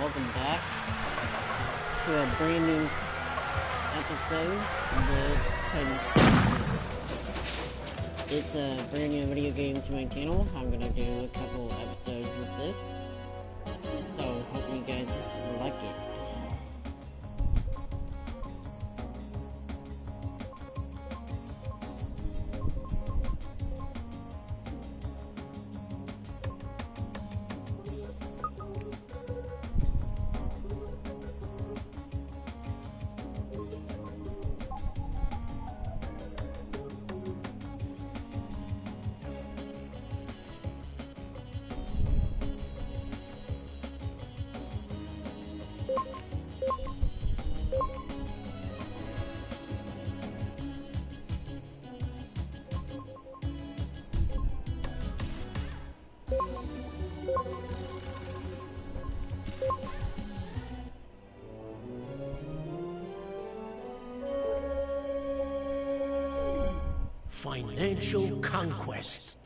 welcome back to a brand new episode of the It's a brand new video game to my channel. I'm gonna do a couple episodes with this, so hope you guys like it. Financial conquest.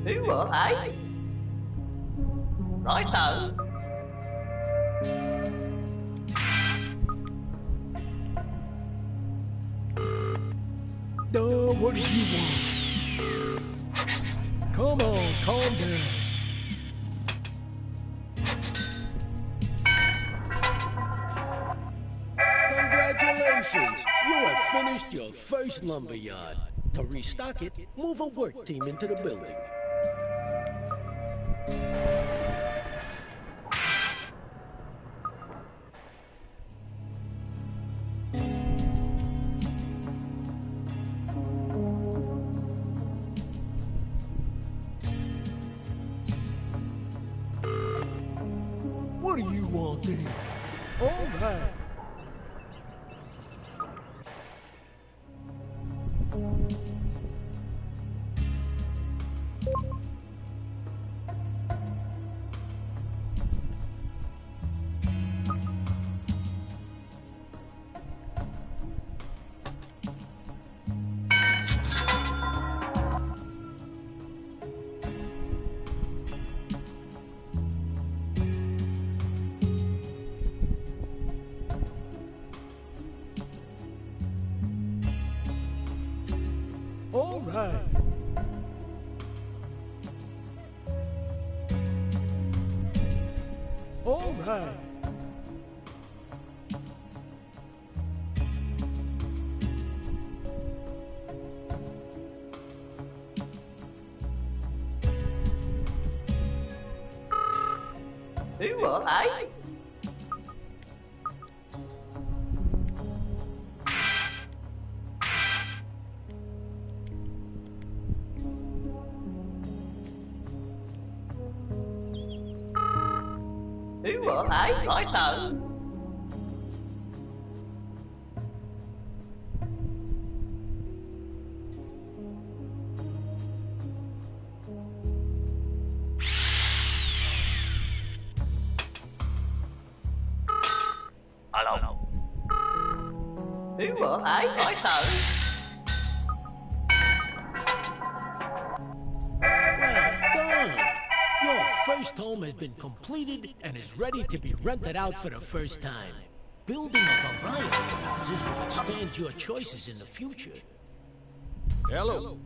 Hiếu ở ấy nói sợ. What do you want? Come on, calm down. Congratulations! You have finished your first lumber yard. To restock it, move a work team into the building. What do you want then? All right. All right. All right. Hiếu ở ấy. Hiếu ở ấy nói sợ. Alo. Hiếu ở ấy nói sợ. Well done! Your first home has been completed and is ready to be rented out for the first time. Building a variety of houses will expand your choices in the future. Hello.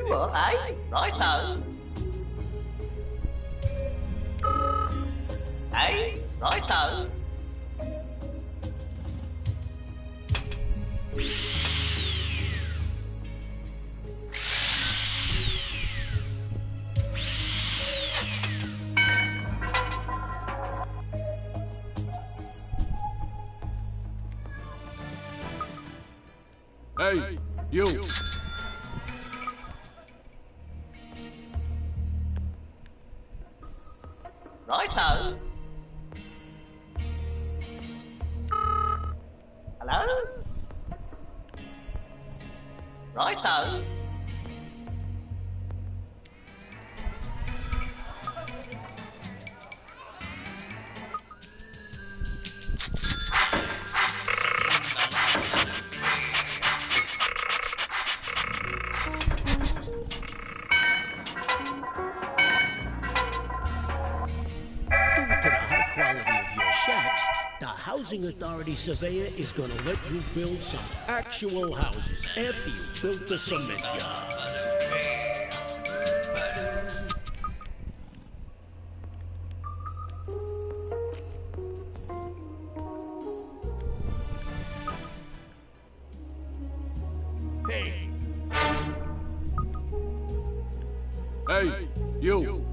Ủa ấy, nói thử. Ấy, nói thử. Hey, you. Nói thử. Hello. Nói thử. Due to the high quality of your shacks, the Housing Authority surveyor is gonna let you build some actual houses after you've built the cement yard. Hey, Hey, you.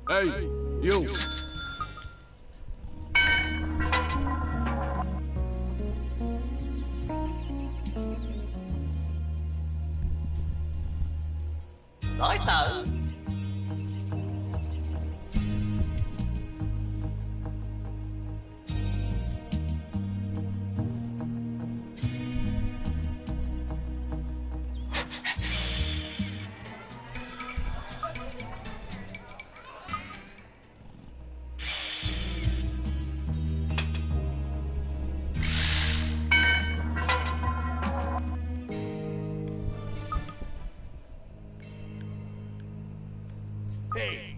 Hey, you. Nói thử. hey.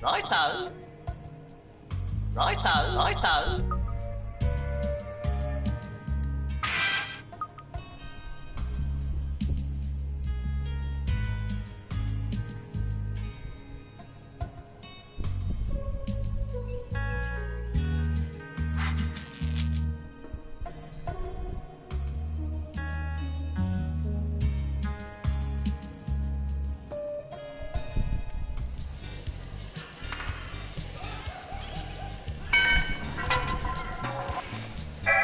Nói thử. Nói thử. Nói thử.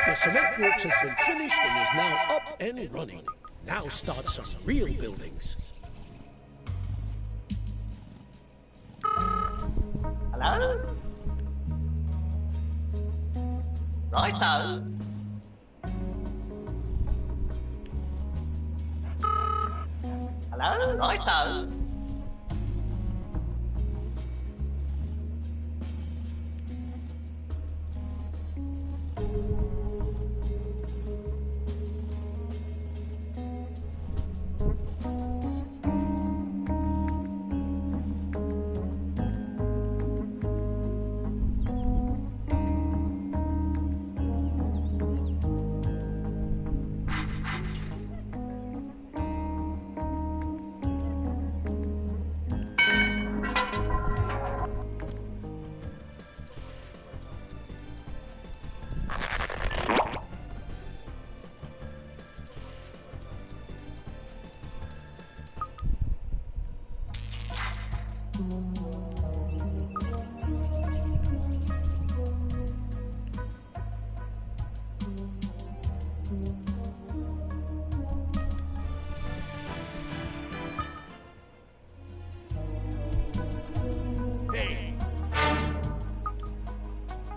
The cement works has been finished and is now up and running. Now start some real buildings. Hello. Righto. Hello, righto.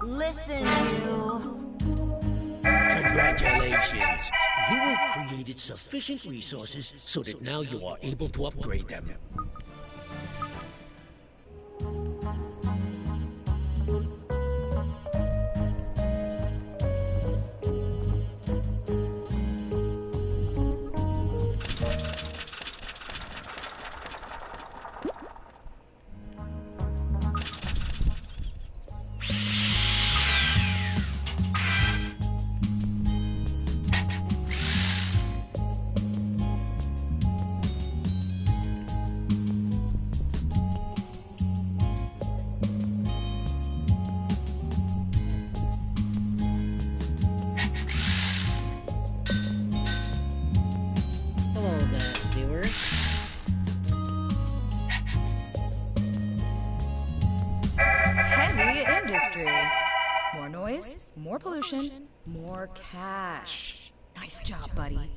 Listen, you. Congratulations. You have created sufficient resources so that now you are able to upgrade them. Hello there, viewer. Heavy industry. More noise, more pollution, more cash. Nice job, buddy.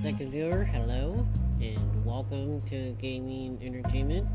Second viewer, hello, and welcome to Gaming Entertainment.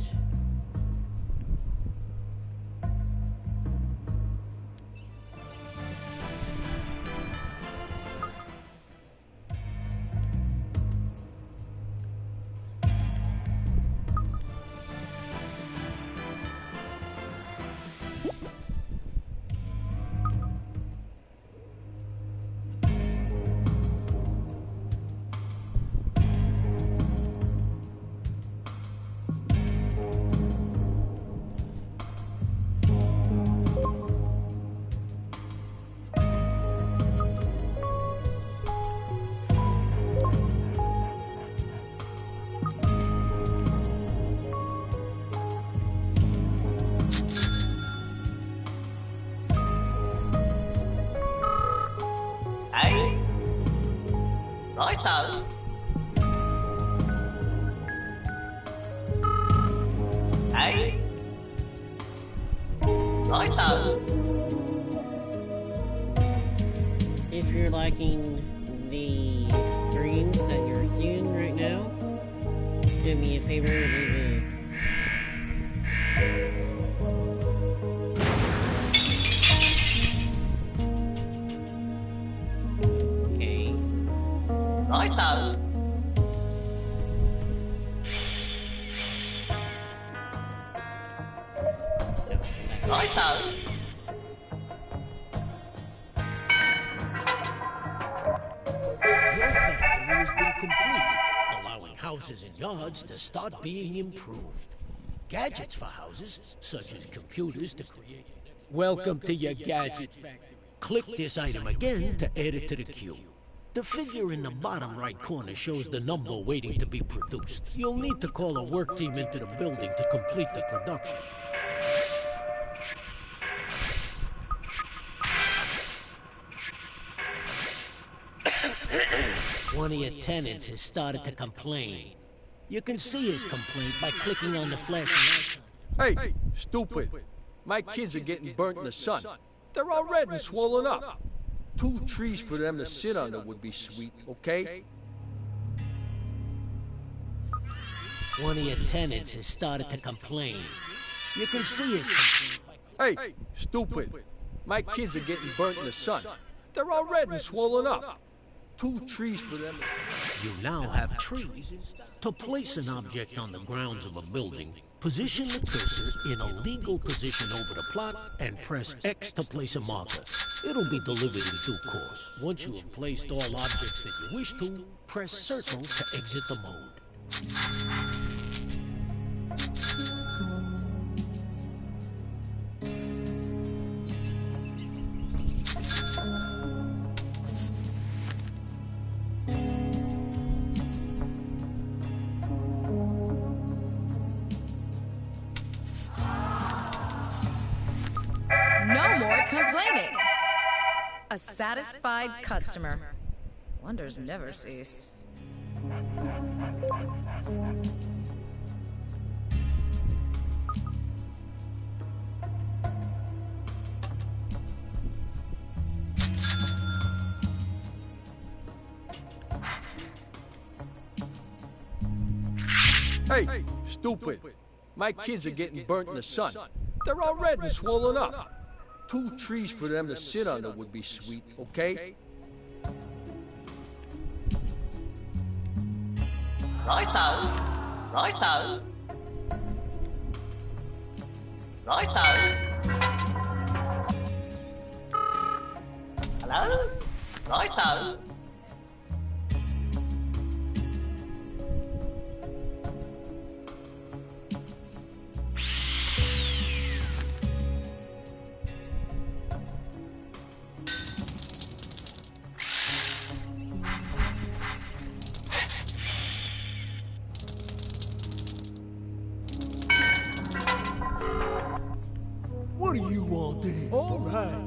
Hey. Righto. Hey. Righto. If you're liking the streams that you're seeing right now, do me a favor and leave Okay. Righto. Righto. Your factory has been completed, allowing houses and yards to start being improved. Gadgets for houses, such as computers to create... Welcome to your gadget factory. Click this item again to add it to the queue. The figure in the bottom right corner shows the number waiting to be produced. You'll need to call a work team into the building to complete the production. One of your tenants has started to complain. You can see his complaint by clicking on the flashing icon. Hey, stupid. My kids are getting burnt in the sun. They're all red and swollen up. 2 trees for them to sit under would be sweet, okay? One of your tenants has started to complain. You can see his complaint by Hey, stupid. My kids are getting burnt in the sun. They're all red and swollen up. 2 trees for them to sit. You now have trees. To place an object on the grounds of a building, position the cursor in a legal position over the plot and press X to place a marker. It'll be delivered in due course. Once you have placed all objects that you wish to, press circle to exit the mode. No more complaining. A satisfied customer. Wonders never cease. Hey, stupid. My kids are getting burnt in the sun. They're all red and swollen up. 2 trees for them to sit under would be sweet, okay? Righto. Righto. Righto. Hello? Righto. What do you want there? All right.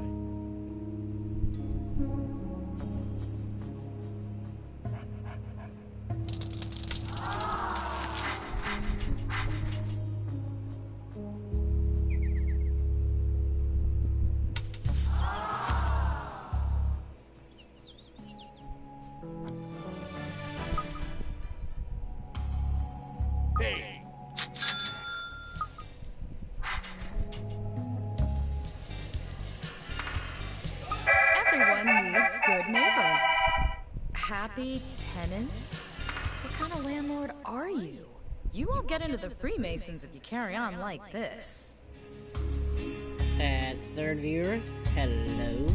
Hey! Everyone needs good neighbors. Happy tenants? What kind of landlord are you? You won't get into the Freemasons if you carry on like this. That's third viewer. Hello.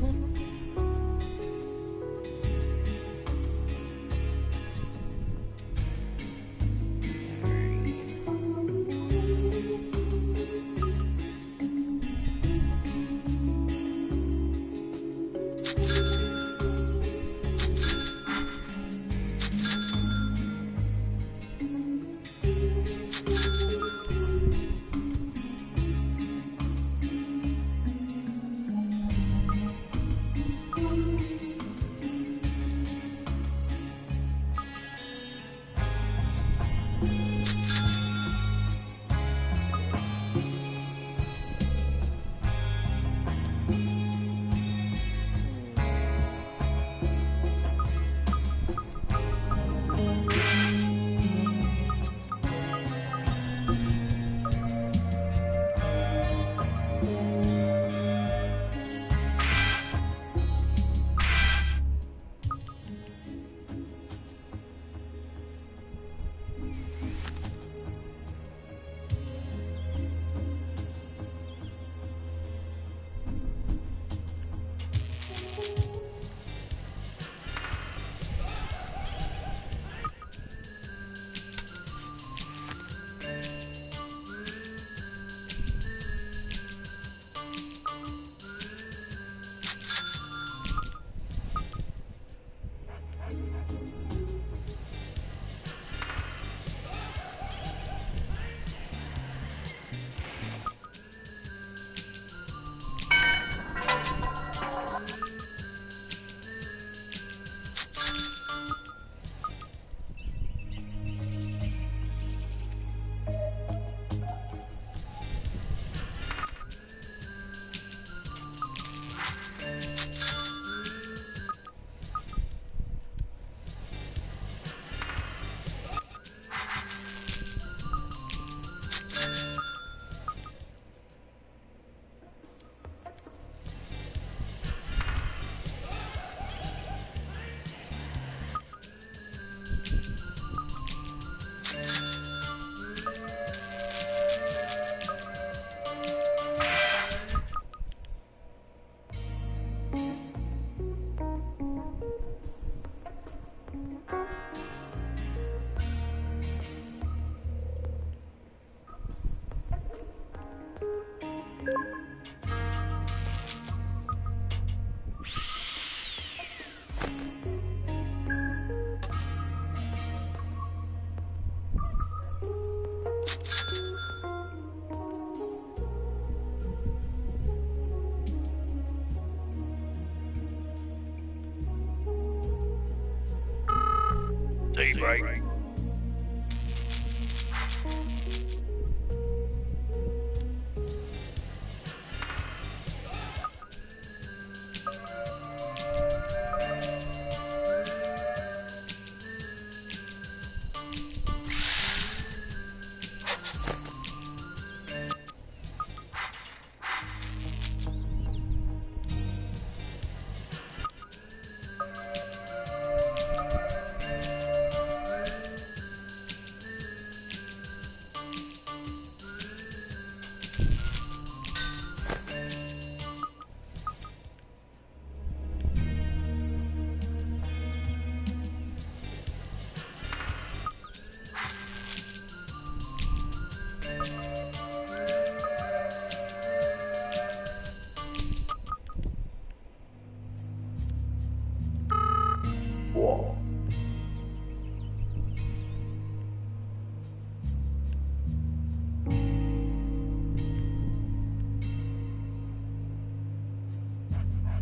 Daybreak.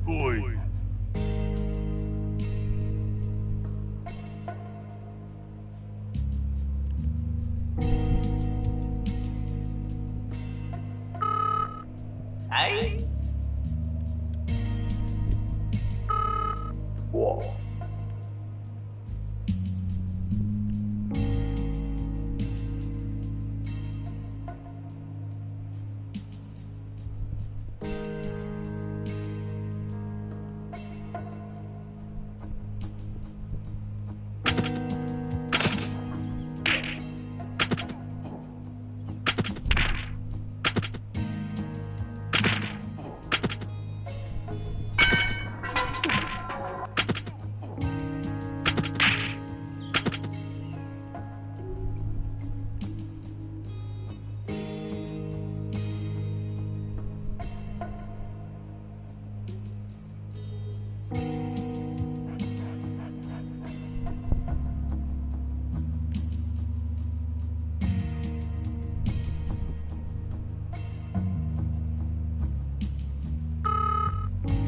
Oi. Hey? Whoa.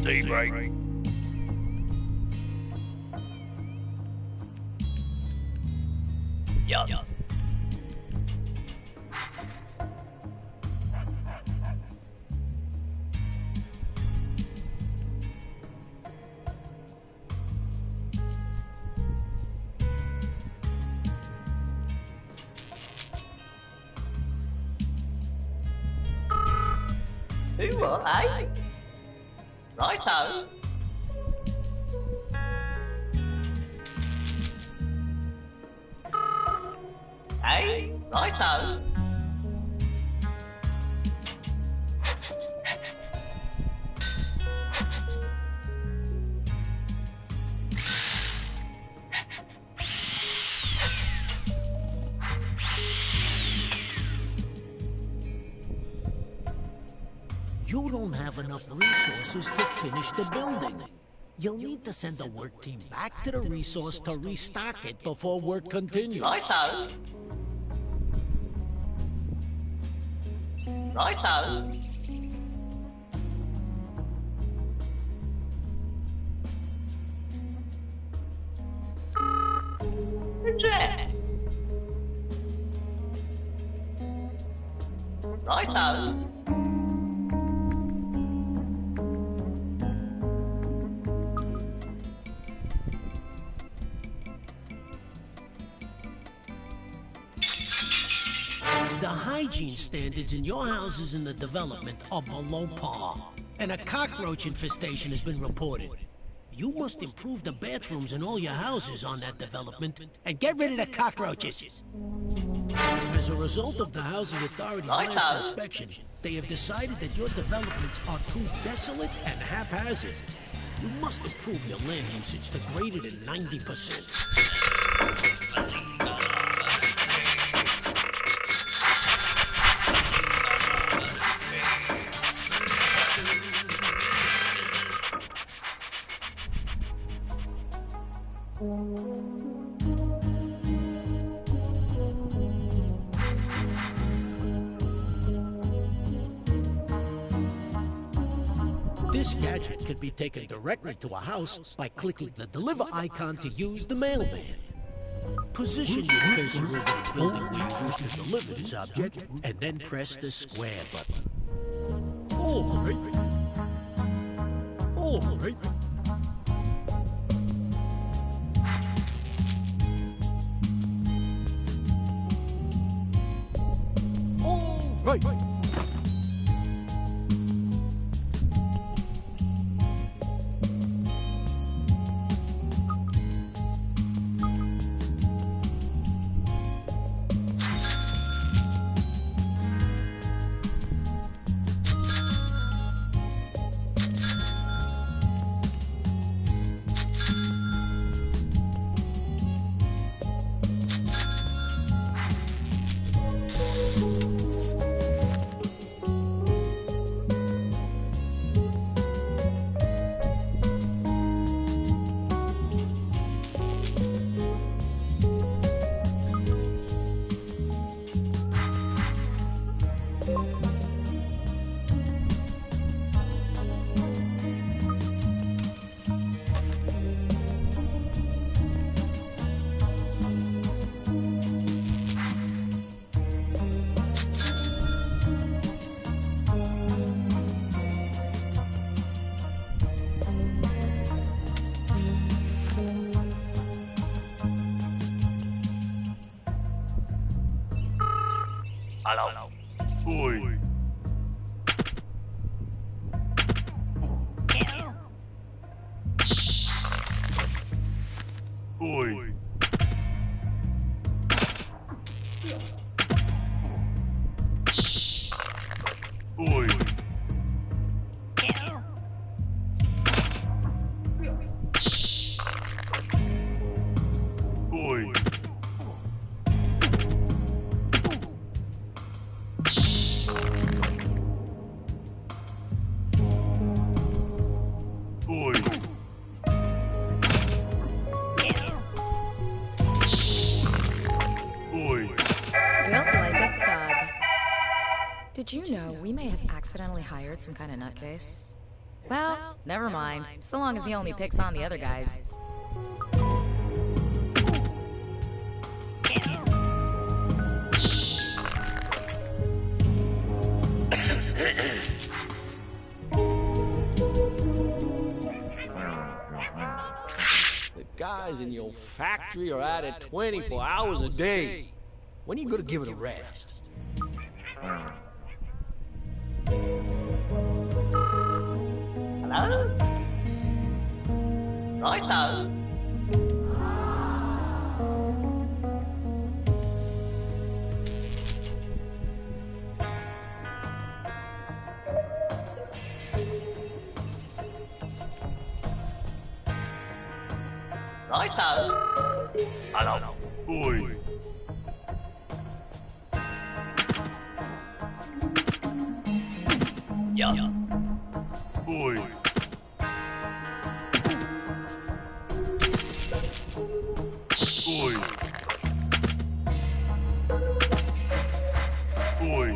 Daybreak. Yup. Who are I? Righto. Hey, righto. You don't have enough resources to finish the building. You'll need to send the work team back to the resource to restock it before work continues. Righto. Righto. Jack. Righto. The hygiene standards in your houses in the development are below par, and a cockroach infestation has been reported. You must improve the bathrooms in all your houses on that development and get rid of the cockroaches. As a result of the Housing Authority's last inspection, they have decided that your developments are too desolate and haphazard. You must improve your land usage to greater than 90%. This gadget could be taken directly to a house by clicking the deliver icon to use the mailman. Position your cursor over the building where you wish to deliver this object, and then press the square button. All right. All right. All right. Hello. Oi. Oi. Oi. Oi. Oi. Oi. Built like a thug. Did you know we may have accidentally hired some kind of nutcase? Well, never mind, so long as he only picks on the other guys. The guys in your factory are at it 24 hours a day. When are you gonna give it a rest? Hello? Righto. Righto. Hello. Oi. Yeah. Oi. Oi. Oi.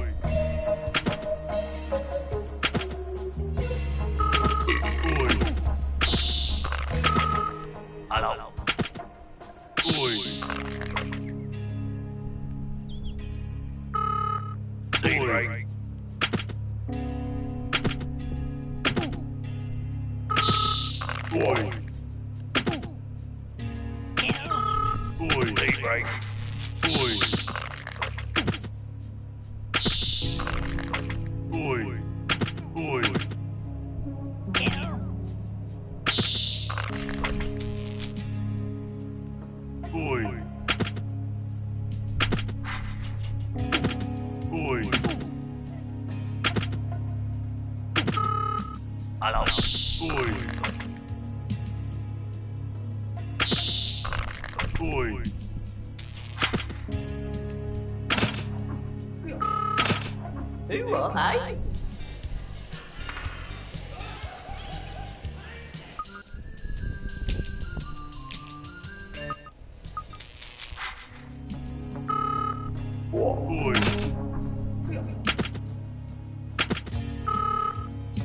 Oi. Hello. Oi. Stay right. Oi. Oi. Stay right. Oi. Oi. Oi. Oi. Oi. Hello. Oi. Oi. Who are they?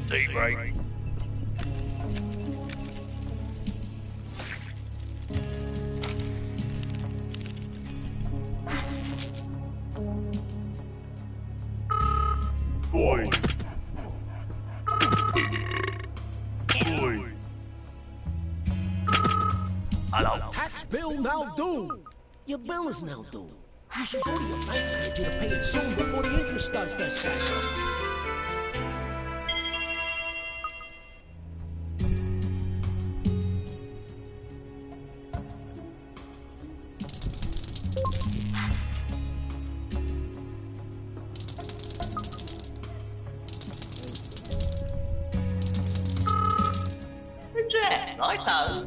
Daybreak. Boy. Boy. Hello. Tax bill now due. Your bill is now due. You should go to your bank manager to pay it soon before the interest starts to stack up. Trẻ nói sợ.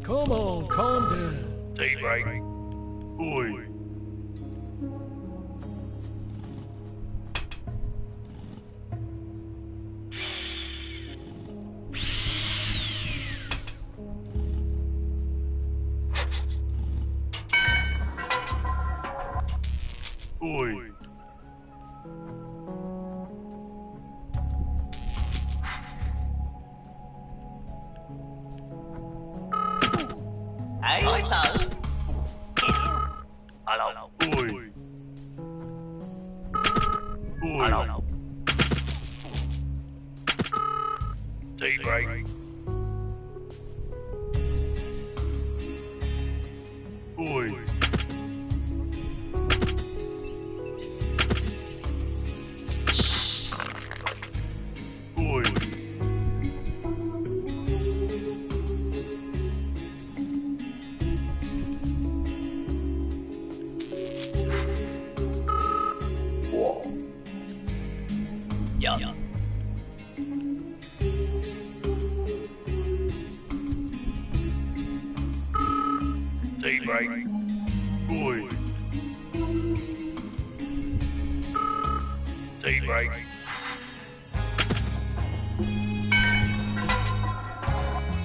Come on, calm down. Daybreak. Boy. Boy. Hãy nói sợ. Hello. Boy. Boy. Hello. Daybreak. Boy. Boy. Dạ. Daybreak. Boy. Daybreak.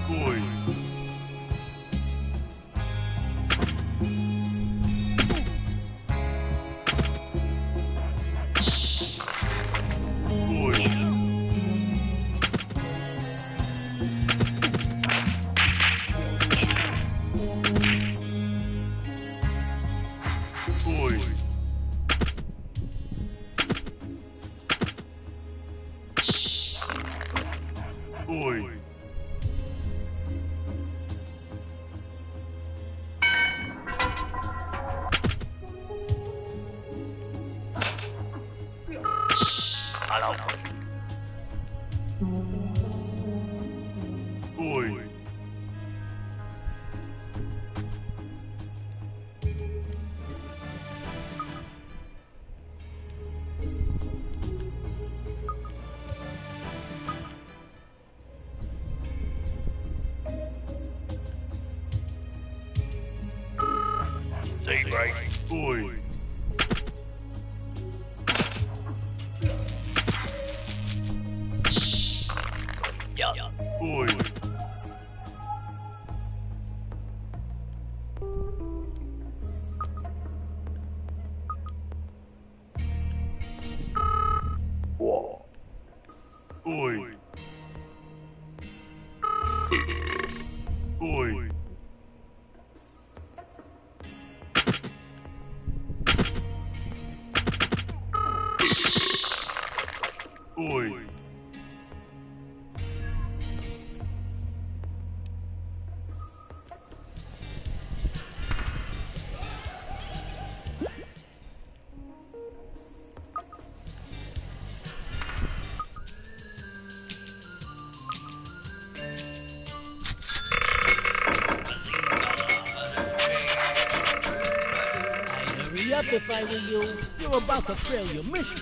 Boy. Boy. Boy. Boy. Hello. Boy. Daybreak. Boy. Dạ. Boy. Boy. Boy. Boy. I'd hurry up if I were you. You're about to fail your mission.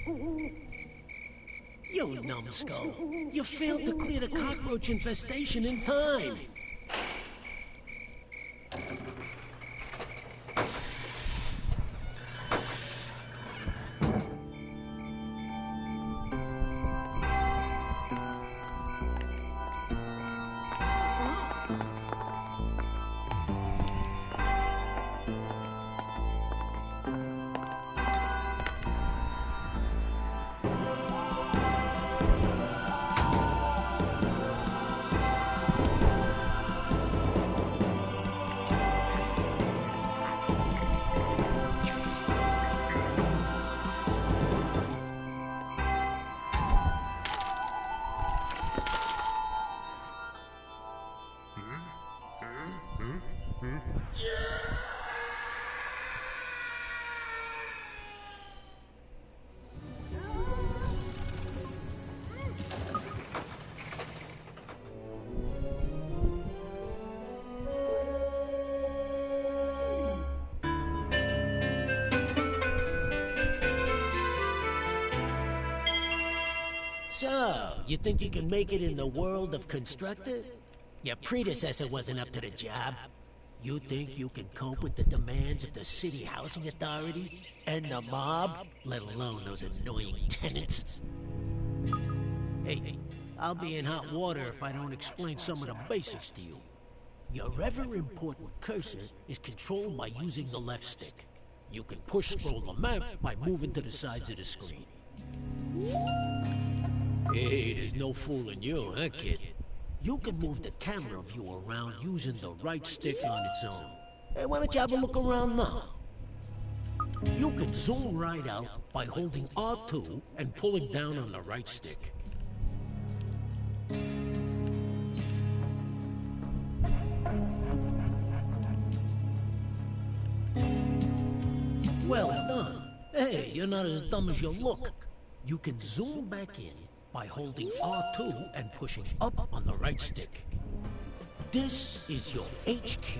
You numbskull. You failed to clear the cockroach infestation in time. So, you think you can make it in the world of Constructor? Your predecessor wasn't up to the job. You think you can cope with the demands of the city housing authority and the mob, let alone those annoying tenants? Hey, I'll be in hot water if I don't explain some of the basics to you. Your ever-important cursor is controlled by using the left stick. You can push-scroll the map by moving to the sides of the screen. Hey, there's no fooling you, huh, kid? You can move the camera view around using the right stick on its own. Hey, why don't you have a look around now? You can zoom right out by holding R2 and pulling down on the right stick. Well done. Hey, you're not as dumb as you look. You can zoom back in by holding R2 and pushing up on the right stick. This is your HQ,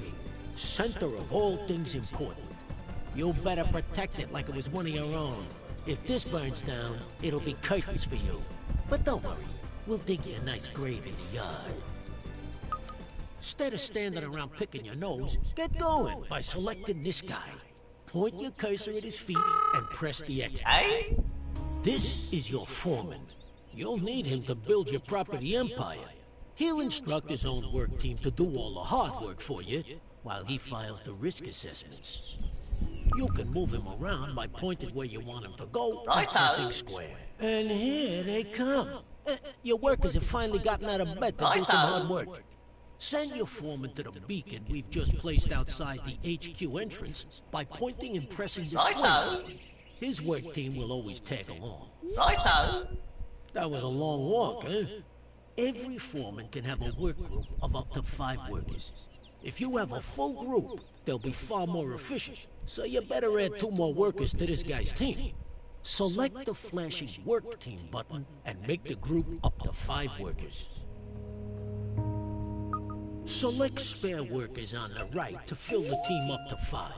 center of all things important. You better protect it like it was one of your own. If this burns down, it'll be curtains for you. But don't worry, we'll dig you a nice grave in the yard. Instead of standing around picking your nose, get going by selecting this guy. Point your cursor at his feet and press the X. Aye? This is your foreman. You'll need him to build your property empire. He'll instruct his own work team to do all the hard work for you, while he files the risk assessments. You can move him around by pointing where you want him to go and pressing square. And here they come. Your workers have finally gotten out of bed to do some hard work. Send your foreman to the beacon we've just placed outside the HQ entrance by pointing and pressing the square button. His work team will always tag along. Righto. That was a long walk, eh? Every foreman can have a work group of up to 5 workers. If you have a full group, they'll be far more efficient. So you better add 2 more workers to this guy's team. Select the flashing Work Team button and make the group up to 5 workers. Select spare workers on the right to fill the team up to 5.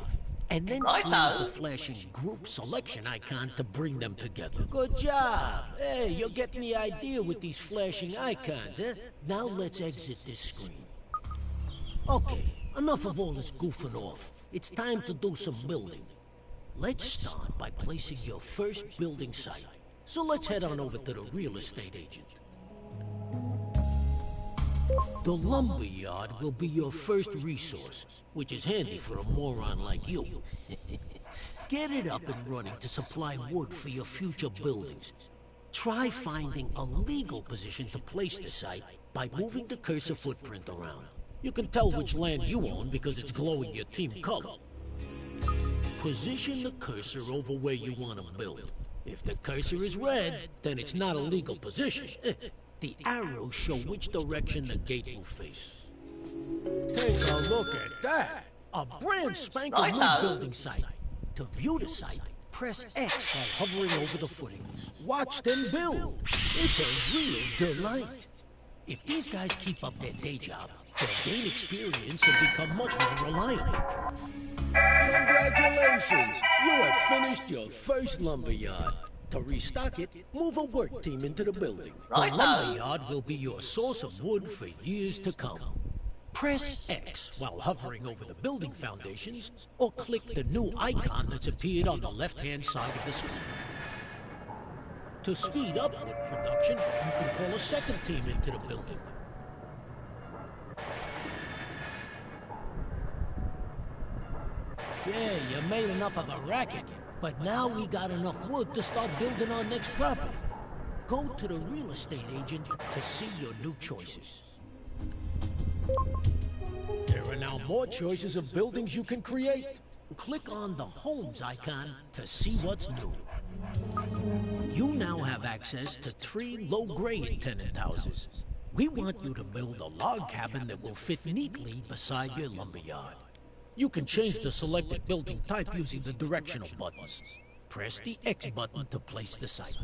And then choose the flashing group selection icon to bring them together. Good job! Hey, you're getting the idea with these flashing icons, eh? Now let's exit this screen. Okay, enough of all this goofing off. It's time to do some building. Let's start by placing your first building site. So let's head on over to the real estate agent. The lumber yard will be your first resource, which is handy for a moron like you. Get it up and running to supply wood for your future buildings. Try finding a legal position to place the site by moving the cursor footprint around. You can tell which land you own because it's glowing your team color. Position the cursor over where you want to build. If the cursor is red, then it's not a legal position. The arrows show which direction the gate will face. Take a look at that! A brand spanking new building site. To view the site, press X while hovering over the footings. Watch them build. It's a real delight. If these guys keep up their day job, they'll gain experience and become much more reliable. Congratulations! You have finished your first lumberyard. To restock it, move a work team into the building. Right, The lumberyard will be your source of wood for years to come. Press X while hovering over the building foundations, or click the new icon that's appeared on the left-hand side of the screen. To speed up wood production, you can call a second team into the building. Yeah, you made enough of a racket, but now we got enough wood to start building our next property. Go to the real estate agent to see your new choices. There are now more choices of buildings you can create. Click on the Homes icon to see what's new. You now have access to 3 low-grade tenant houses. We want you to build a log cabin that will fit neatly beside your lumberyard. You can change the selected building type using the directional buttons. Press the X button to place the site.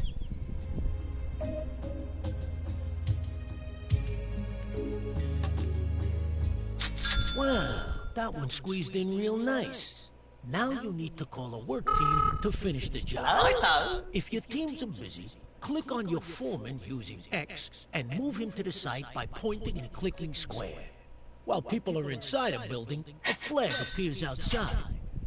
Wow, that one squeezed in real nice. Now you need to call a work team to finish the job. Righto. If your teams are busy, click on your foreman using X and move him to the site by pointing and clicking square. While people are inside a building, a flag appears outside.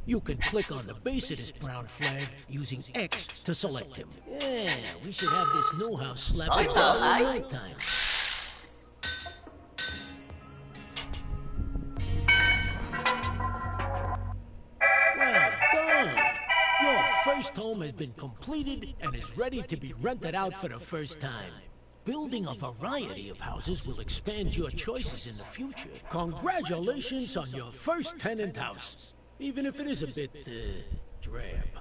You can click on the base of this brown flag using X to select him. Yeah, we should have this new house slapped together in no time. Well done! Your first home has been completed and is ready to be rented out for the first time. Building a variety of houses will expand your choices in the future. Congratulations on your first tenant house, even if it is a bit, drab.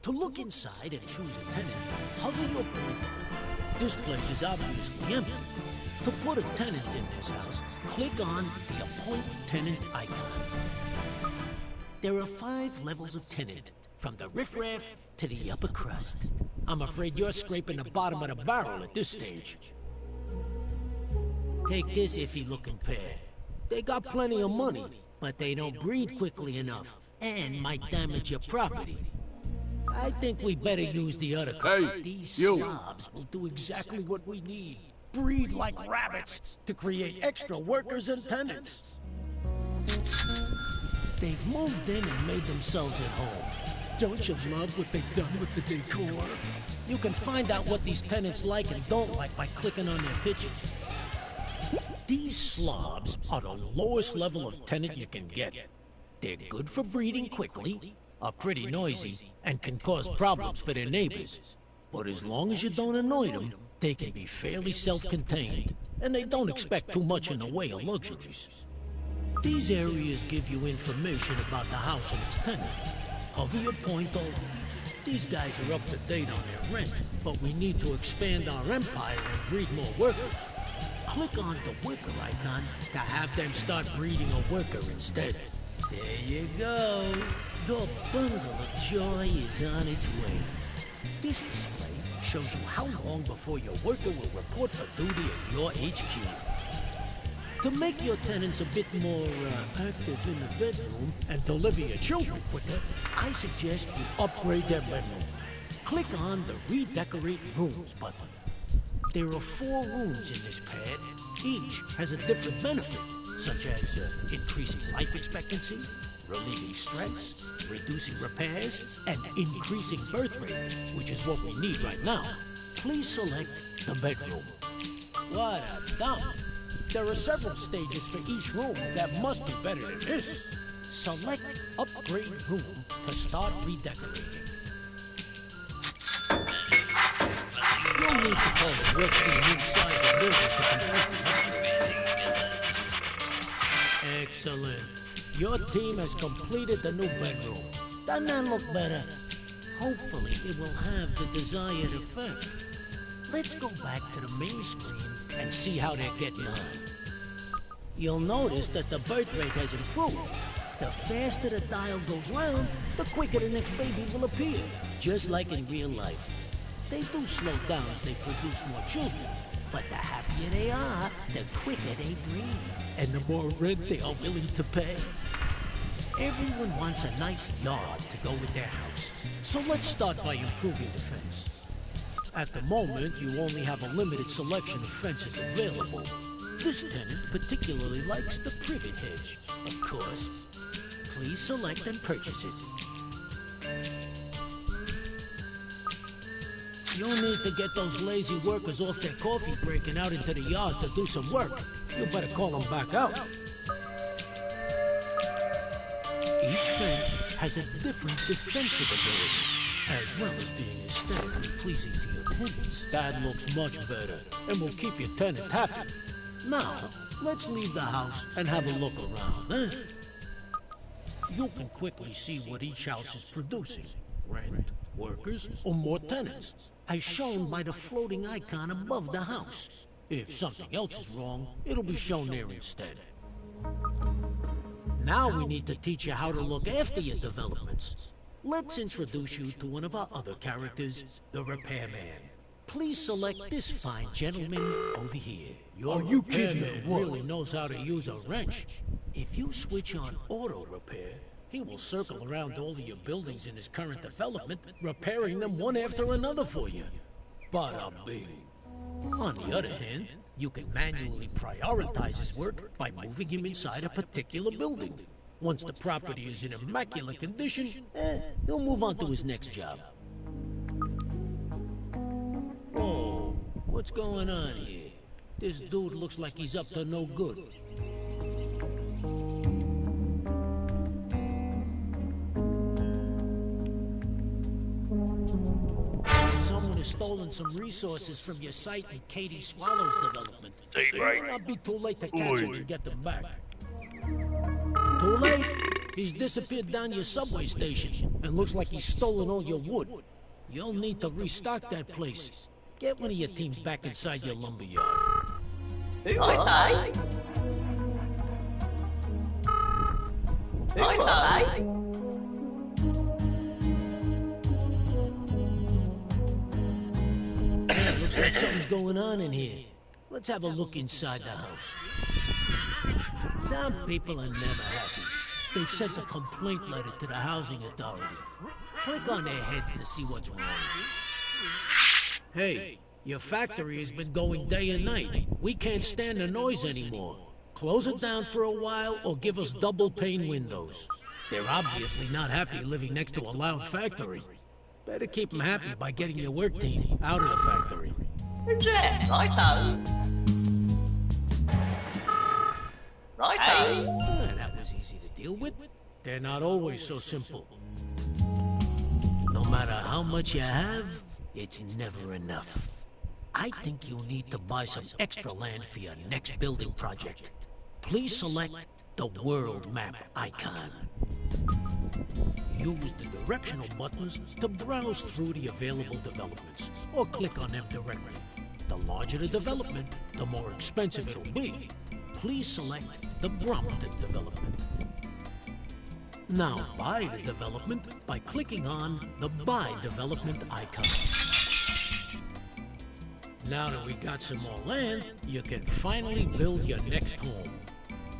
To look inside and choose a tenant, hover your pointer. This place is obviously empty. To put a tenant in this house, click on the Appoint Tenant icon. There are 5 levels of tenant, from the riffraff to the upper crust. I'm afraid you're scraping the bottom of the barrel at this stage. Take this iffy-looking pair. They got plenty of money, but they don't breed quickly enough, and might damage your property. I think we better use the other kind. Hey, These you. slobs will do exactly what we need. Breed like rabbits to create extra workers and tenants. They've moved in and made themselves at home. Don't you love what they've done with the decor? You can find out what these tenants like and don't like by clicking on their pictures. These slobs are the lowest level of tenant you can get. They're good for breeding quickly, are pretty noisy, and can cause problems for their neighbors. But as long as you don't annoy them, they can be fairly self-contained, and they don't expect too much in the way of luxuries. These areas give you information about the house and its tenant. Hover your point over. These guys are up to date on their rent, but we need to expand our empire and breed more workers. Click on the worker icon to have them start breeding a worker instead. There you go. Your bundle of joy is on its way. This display shows you how long before your worker will report for duty at your HQ. To make your tenants a bit more active in the bedroom and deliver your children quicker, I suggest you upgrade their bedroom. Click on the Redecorate Rooms button. There are 4 rooms in this pad. Each has a different benefit, such as increasing life expectancy, relieving stress, reducing repairs, and increasing birth rate, which is what we need right now. Please select the bedroom. What a dump! There are several stages for each room that must be better than this. Select Upgrade Room to start redecorating. You'll need to call the work team inside the building to complete the upgrade. Excellent. Your team has completed the new bedroom. Doesn't that look better? Hopefully it will have the desired effect. Let's go back to the main screen and see how they're getting on. You'll notice that the birth rate has improved. The faster the dial goes round, the quicker the next baby will appear, just like in real life. They do slow down as they produce more children, but the happier they are, the quicker they breed, and the more rent they are willing to pay. Everyone wants a nice yard to go with their house. So let's start by improving the fence. At the moment, you only have a limited selection of fences available. This tenant particularly likes the privet hedge, of course. Please select and purchase it. You'll need to get those lazy workers off their coffee break and out into the yard to do some work. You better call them back out. Each fence has a different defensive ability, as well as being aesthetically pleasing to your tenants. That looks much better, and will keep your tenant happy. Now, let's leave the house and have a look around, eh? You can quickly see what each house is producing. Rent, workers, or more tenants, as shown by the floating icon above the house. If something else is wrong, it'll be shown there instead. Now we need to teach you how to look after your developments. Let's introduce you to one of our other characters, the repairman. Please select this fine gentleman over here. Your repairman really knows how to use a wrench. If you switch on auto repair, he will circle around all of your buildings in his current development, repairing them one after another for you. Bada bing. On the other hand, you can manually prioritize his work by moving him inside a particular building. Once the property is in immaculate condition, he'll move on to his next job. Whoa, what's going on here? This dude looks like he's up to no good. Someone has stolen some resources from your site in Katie Swallow's development. It may not be too late to catch it and get them back. Too late? He's disappeared down your subway station, and looks like he's stolen all your wood. You'll need to restock that place. Get one of your teams back inside your lumberyard. Oi, Hey, looks like something's going on in here. Let's have a look inside the house. Some people are never happy. They've sent a complaint letter to the housing authority. Click on their heads to see what's wrong. Hey, your factory has been going day and night. We can't stand the noise anymore. Close it down for a while or give us double pane windows. They're obviously not happy living next to a loud factory. Better keep them happy by getting your work team out of the factory. That was easy to deal with. They're not always so simple. No matter how much you have, it's never enough. I think you'll need to buy some extra land for your next building project. Please select the world map icon. Use the directional buttons to browse through the available developments, or click on them directly. The larger the development, the more expensive it'll be. Please select the Brompton development. Now buy the development by clicking on the Buy Development icon. Now that we got some more land, you can finally build your next home.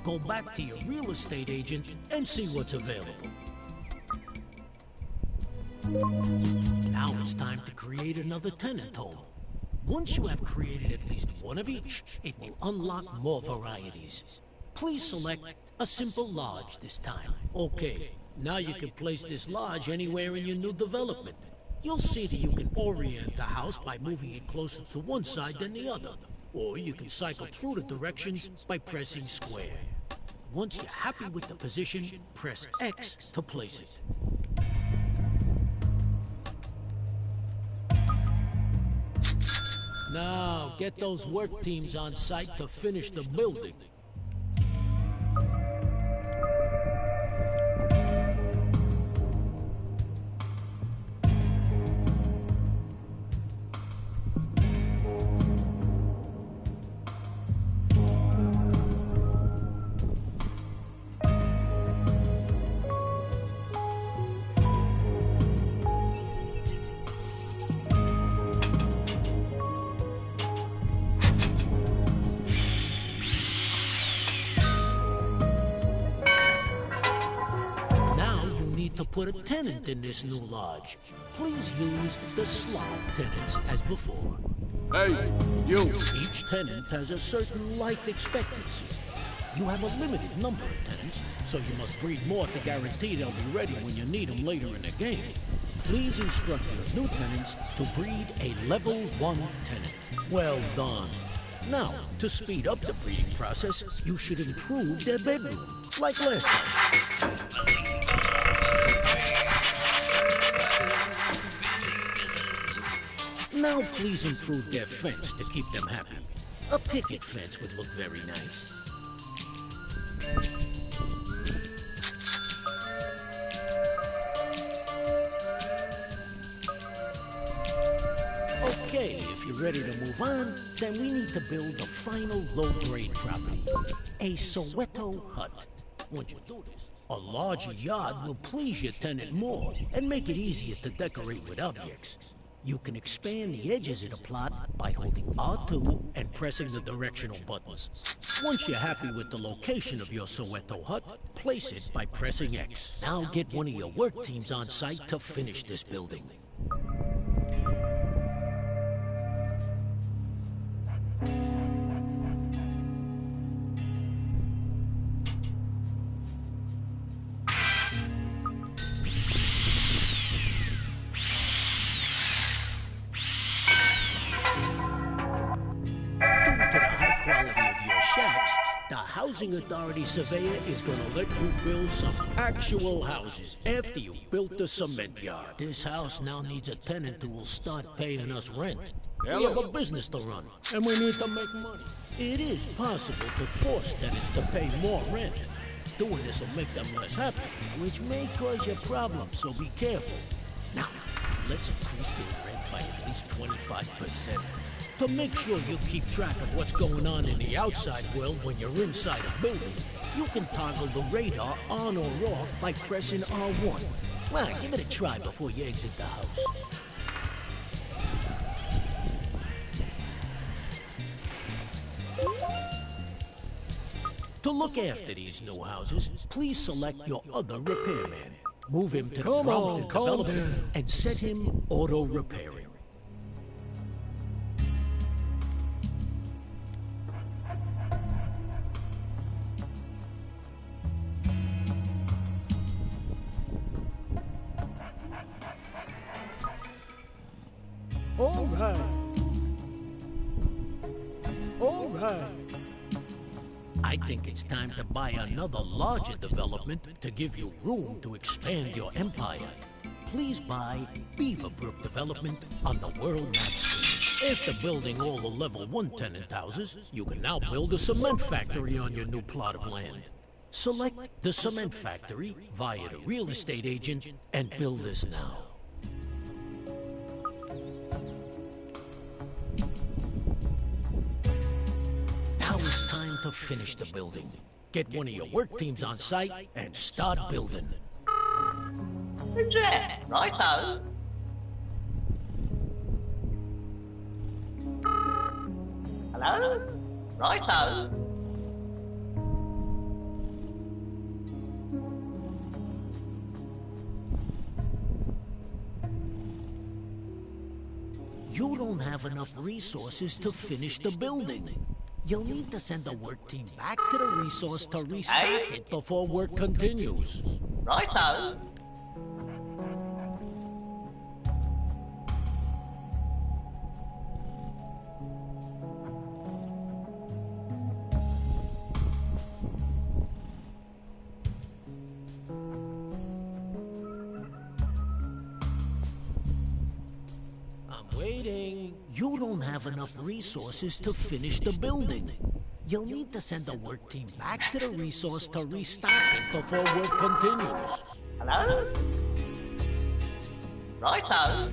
Go back to your real estate agent and see what's available. Now it's time to create another tenant home. Once you have created at least one of each, it will unlock more varieties. Please select a simple lodge this time. Okay, now you can place this lodge anywhere in your new development. You'll see that you can orient the house by moving it closer to one side than the other. Or you can cycle through the directions by pressing square. Once you're happy with the position, press X to place it. Now, get those work teams on site to finish the building. put a tenant in this new lodge. Please use the slot tenants as before. Hey, you! Each tenant has a certain life expectancy. You have a limited number of tenants, so you must breed more to guarantee they'll be ready when you need them later in the game. Please instruct your new tenants to breed a level 1 tenant. Well done. Now, to speed up the breeding process, you should improve their bedroom, like last time. Now please improve their fence to keep them happy. A picket fence would look very nice. Okay, if you're ready to move on, then we need to build the final low-grade property, a Soweto hut. Once you do this, a larger yard will please your tenant more and make it easier to decorate with objects. You can expand the edges of the plot by holding R2 and pressing the directional buttons. Once you're happy with the location of your Soweto hut, place it by pressing X. Now get one of your work teams on site to finish this building. The Housing Authority surveyor is gonna let you build some actual houses after you've built the cement yard. This house now needs a tenant who will start paying us rent. We have a business to run, and we need to make money. It is possible to force tenants to pay more rent. Doing this will make them less happy, which may cause you problems, so be careful. Now, let's increase their rent by at least 25%. To make sure you keep track of what's going on in the outside world when you're inside a building, you can toggle the radar on or off by pressing R1. Well, give it a try before you exit the house. To look after these new houses, please select your other repairman. Move him to the prompted development and set him auto-repairing. All right. I think it's time to buy another larger development to give you room to expand your empire. Please buy Beaverbrook Development on the world map screen. After building all the level 1 tenant houses, you can now build a cement factory on your new plot of land. Select the cement factory via the real estate agent and build this now. Now it's time to finish the building. Get one of your work teams on site and start building. Yeah, righto. Hello? Righto. You don't have enough resources to finish the building. You'll need to send the work team back to the resource to restock it before work continues. Righto. Waiting. You don't have enough resources to finish the building. You'll need to send the work team back to the resource to restock it before work continues. Hello? Righto.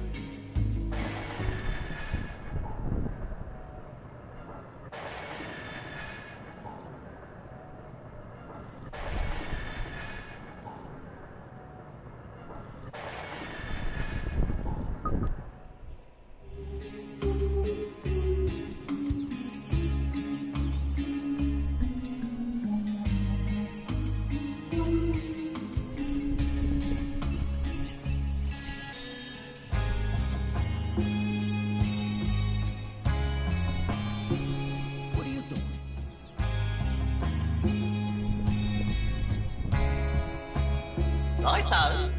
sợ.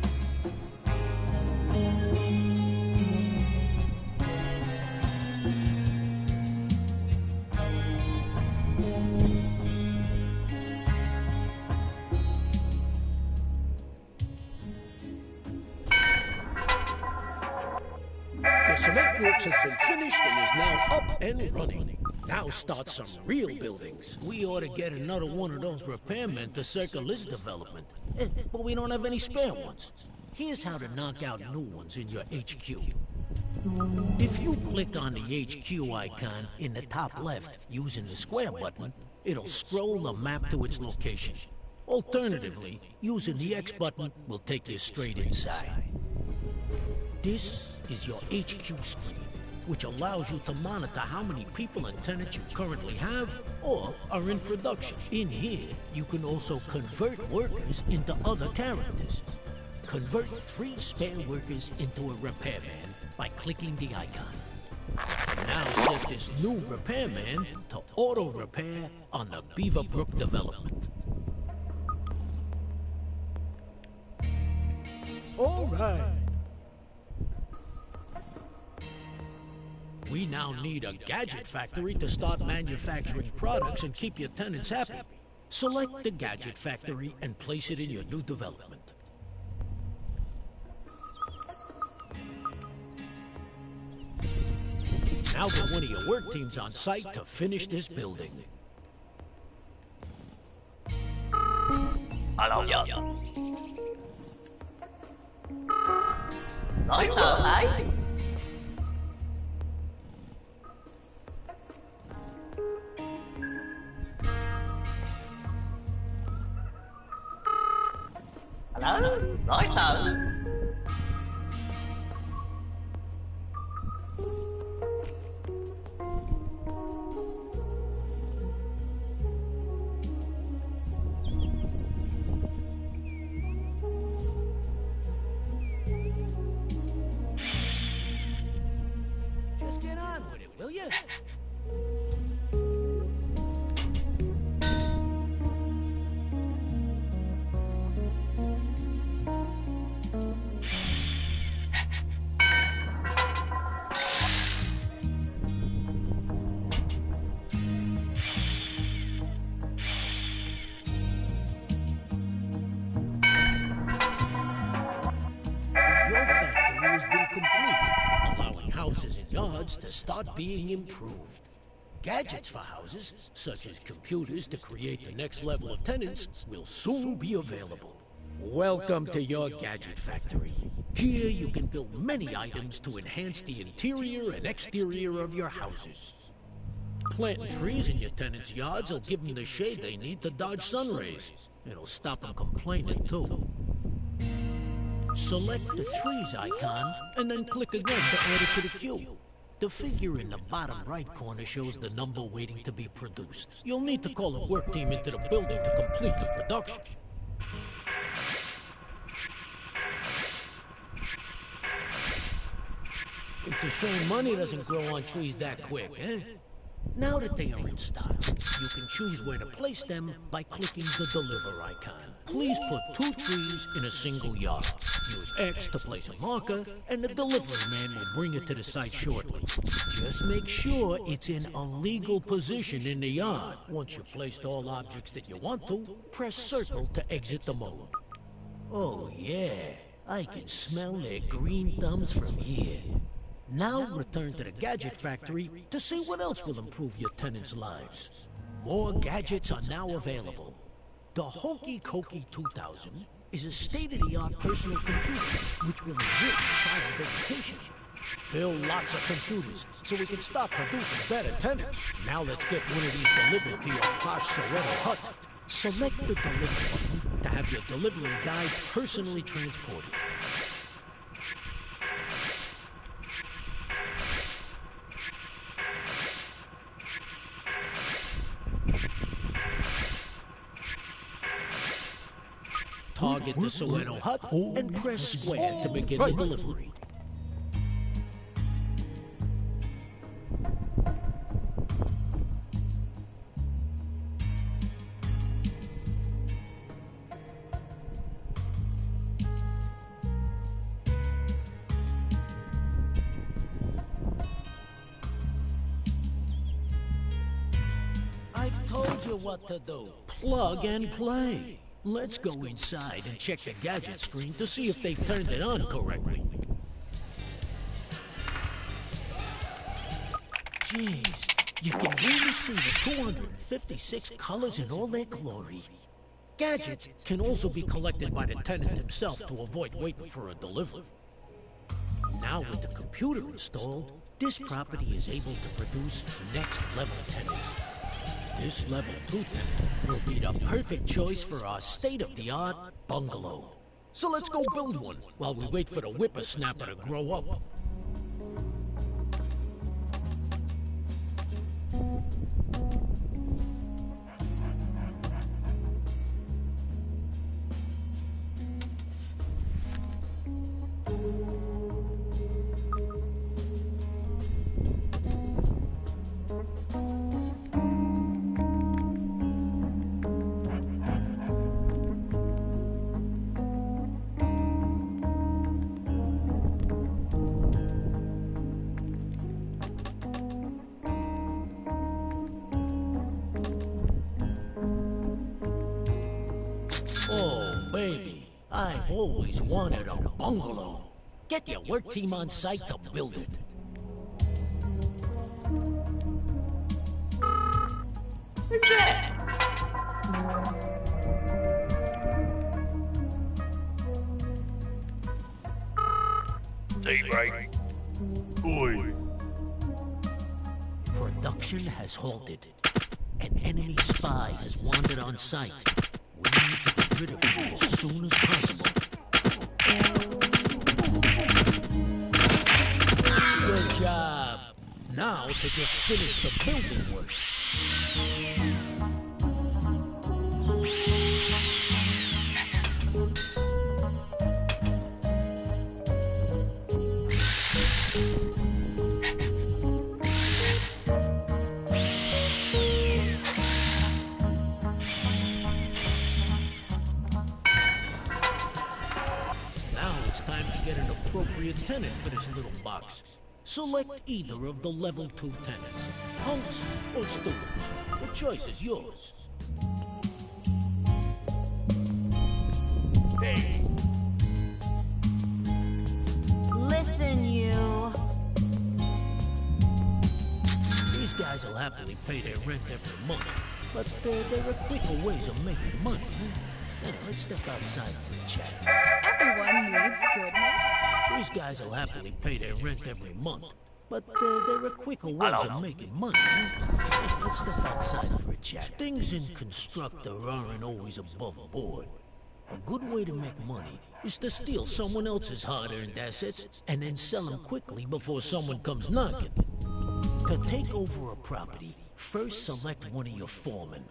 The cement works has been finished and is now up and running. Now start some real buildings. We ought to get another one of those repairmen to circle this development. But we don't have any spare ones. Here's how to knock out new ones in your HQ. If you click on the HQ icon in the top left using the square button, it'll scroll the map to its location. Alternatively, using the X button will take you straight inside. This is your HQ screen, which allows you to monitor how many people and tenants you currently have or are in production. In here, you can also convert workers into other characters. Convert 3 spare workers into a repairman by clicking the icon. Now set this new repairman to auto repair on the Beaverbrook development. All right. We now need a gadget factory to start manufacturing products and keep your tenants happy. Select the gadget factory and place it in your new development. Now get one of your work teams on site to finish this building. Alo giờ. Nỗi sợ hãi. Alo, nỗi sợ. Just get on with it, will you? Your factory has been completed, allowing houses and yards to start being improved. Gadgets for houses, such as computers to create the next level of tenants, will soon be available. Welcome to your gadget factory. Here you can build many items to enhance the interior and exterior of your houses. Planting trees in your tenants' yards will give them the shade they need to dodge sun rays. It'll stop them complaining too. Select the trees icon and then click again to add it to the queue. The figure in the bottom right corner shows the number waiting to be produced. You'll need to call a work team into the building to complete the production. It's a shame money doesn't grow on trees that quick, eh? Now that they are in stock, you can choose where to place them by clicking the Deliver icon. Please put 2 trees in a single yard. Use X to place a marker, and the delivery man will bring it to the site shortly. Just make sure it's in a legal position in the yard. Once you've placed all objects that you want to, press circle to exit the mode. Oh yeah, I can smell their green thumbs from here. Now return to the gadget factory to see what else will improve your tenants' lives. More gadgets are now available. The Hokey Cokey 2000 is a state-of-the-art personal computer which will enrich child education. Build lots of computers so we can start producing better tenants. Now let's get one of these delivered to your posh Soweto hut. Select the Deliver button to have your delivery guy personally transported. Target the Soweto hut and press square to begin the delivery. told you what to do. Plug and play. Let's go inside and check the gadget screen to see if they've turned it on correctly. Jeez, you can really see the 256 colors in all their glory. Gadgets can also be collected by the tenant himself to avoid waiting for a delivery. Now with the computer installed, this property is able to produce next-level tenants. This level 2 tenant will be the perfect choice for our state-of-the-art bungalow. So let's go build one while we wait for the whippersnapper to grow up. Oh, baby, I've always wanted a bungalow. Get your work team on site to build it. Who's that? Daybreak. Oi. Production has halted. An enemy spy has wandered on site. We need to get rid of him as soon as possible. Good job. Now to just finish the building work. It's time to get an appropriate tenant for this little box. Select either of the level 2 tenants, punks or students. The choice is yours. Hey! Listen, you. These guys will happily pay their rent every month, but there are quicker ways of making money. Yeah, let's step outside for a chat. Everyone needs good neighbors. These guys will happily pay their rent every month, but there are quicker ways of making money. Yeah, let's step outside for a chat. Things in Constructor aren't always above board. A good way to make money is to steal someone else's hard-earned assets and then sell them quickly before someone comes knocking. To take over a property, first select one of your foremen.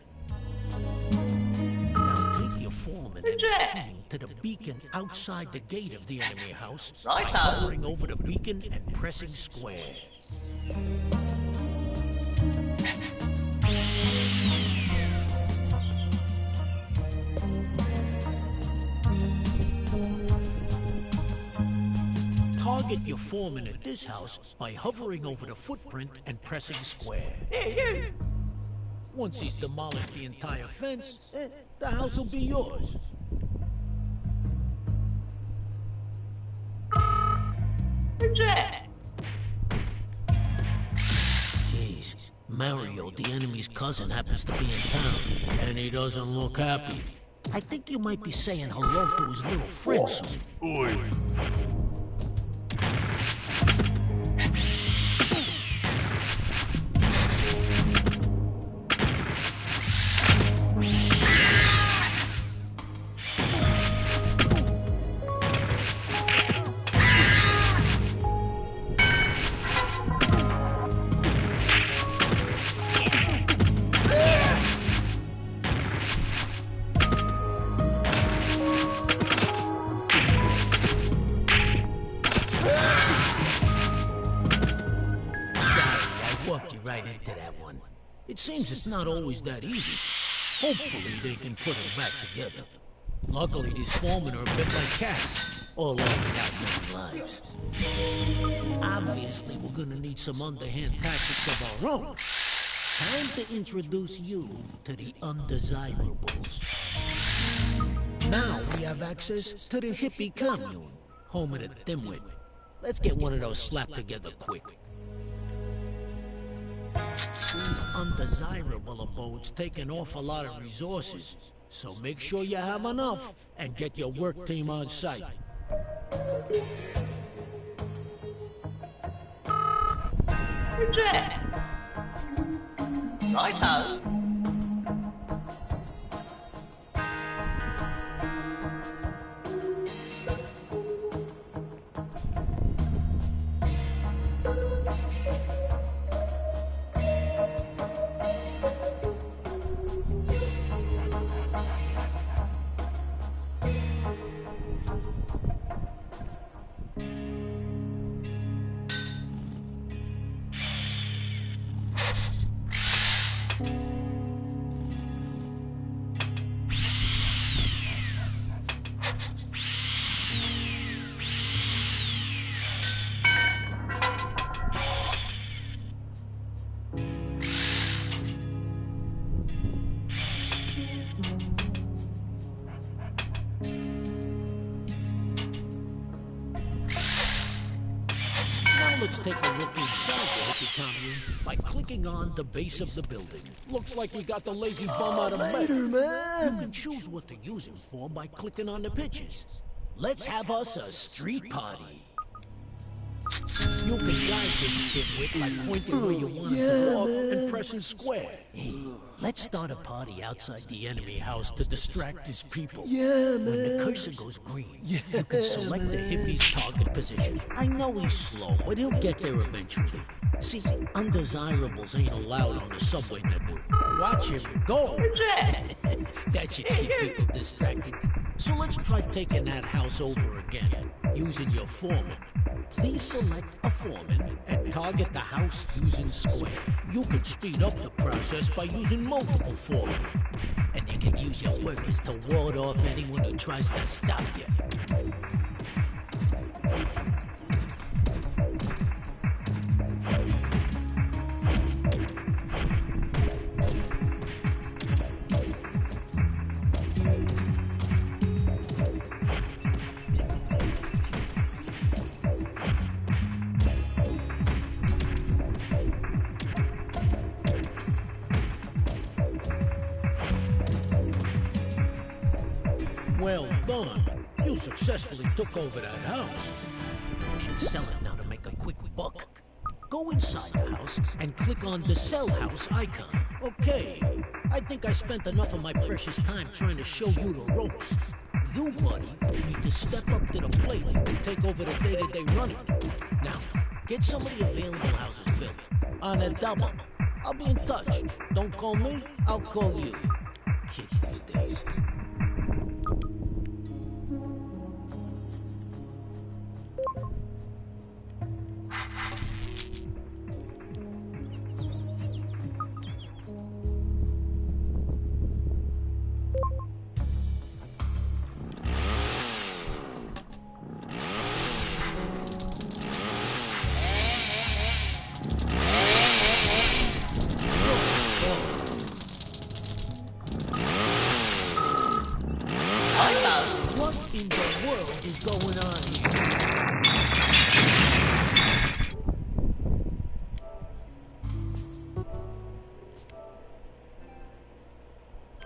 Your foreman and his team to the beacon outside the gate of the enemy house by hovering over the beacon and pressing square. Target your foreman at this house by hovering over the footprint and pressing square. Once he's demolished the entire fence, the house will be yours. Who's that? Jeez, Mario, the enemy's cousin, happens to be in town, and he doesn't look happy. I think you might be saying hello to his little friend soon. Oi. Right into that one. It seems it's not always that easy. Hopefully they can put it back together. Luckily these foremen are a bit like cats, all out without many lives. Obviously we're gonna need some underhand tactics of our own. Time to introduce you to the undesirables. Now we have access to the hippie commune, home of the dimwit. Let's get one of those slapped together quick. These undesirable abodes take an awful lot of resources, so make sure you have enough and get your work team on site. Reject. Righto. Let's take a look inside the hippie commune by clicking on the base of the building. Looks like you got the lazy bum out of Later, bed. man. You can choose what to use him for by clicking on the pictures. Let's have us a street party. You can guide this dimwit by pointing where you want him to walk and pressing square. Hey, let's start a party outside the enemy house to distract his people. Yeah, man. When the cursor goes green, you can select the hippie's target position. I know he's slow, but he'll get there eventually. See, undesirables ain't allowed on the subway network. Watch him go! That should keep people distracted. So let's try taking that house over again, using your foreman. Please select a foreman and target the house using square. You can speed up the process by using multiple foremen. And you can use your workers to ward off anyone who tries to stop you. Well done. You successfully took over that house. We should sell it now to make a quick buck. Go inside the house and click on the sell house icon. Okay. I think I spent enough of my precious time trying to show you the ropes. You, buddy, need to step up to the plate and take over the day-to-day running. Now, get some of the available houses built. On a double. I'll be in touch. Don't call me, I'll call you. Kids these days. What in the world is going on here?